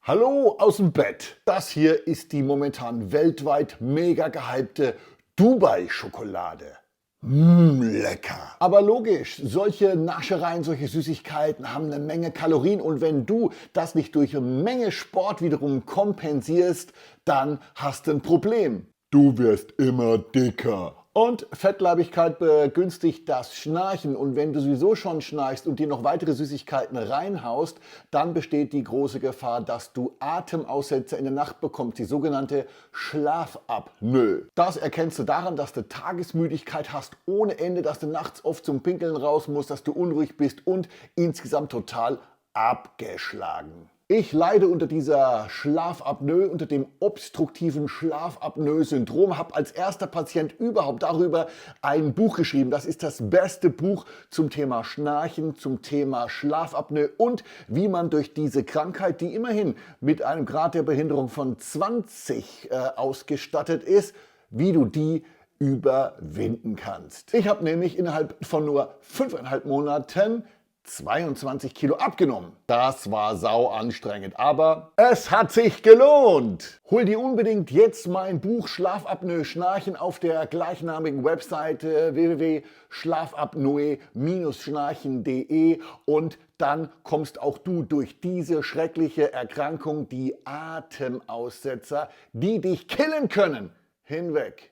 Hallo aus dem Bett. Das hier ist die momentan weltweit mega gehypte Dubai-Schokolade. Lecker. Aber logisch, solche Naschereien, solche Süßigkeiten haben eine Menge Kalorien und wenn du das nicht durch eine Menge Sport wiederum kompensierst, dann hast du ein Problem. Du wirst immer dicker. Und Fettleibigkeit begünstigt das Schnarchen. Und wenn du sowieso schon schnarchst und dir noch weitere Süßigkeiten reinhaust, dann besteht die große Gefahr, dass du Atemaussetzer in der Nacht bekommst, die sogenannte Schlafapnoe. Das erkennst du daran, dass du Tagesmüdigkeit hast ohne Ende, dass du nachts oft zum Pinkeln raus musst, dass du unruhig bist und insgesamt total abgeschlagen. Ich leide unter dieser Schlafapnoe, unter dem obstruktiven Schlafapnoe-Syndrom, habe als erster Patient überhaupt darüber ein Buch geschrieben. Das ist das beste Buch zum Thema Schnarchen, zum Thema Schlafapnoe und wie man durch diese Krankheit, die immerhin mit einem Grad der Behinderung von 20 ausgestattet ist, wie du die überwinden kannst. Ich habe nämlich innerhalb von nur 5,5 Monaten 22 Kilo abgenommen. Das war sau anstrengend, aber es hat sich gelohnt. Hol dir unbedingt jetzt mein Buch Schlafapnoe Schnarchen auf der gleichnamigen Webseite www.schlafapnoe-schnarchen.de und dann kommst auch du durch diese schreckliche Erkrankung, die Atemaussetzer, die dich killen können, hinweg.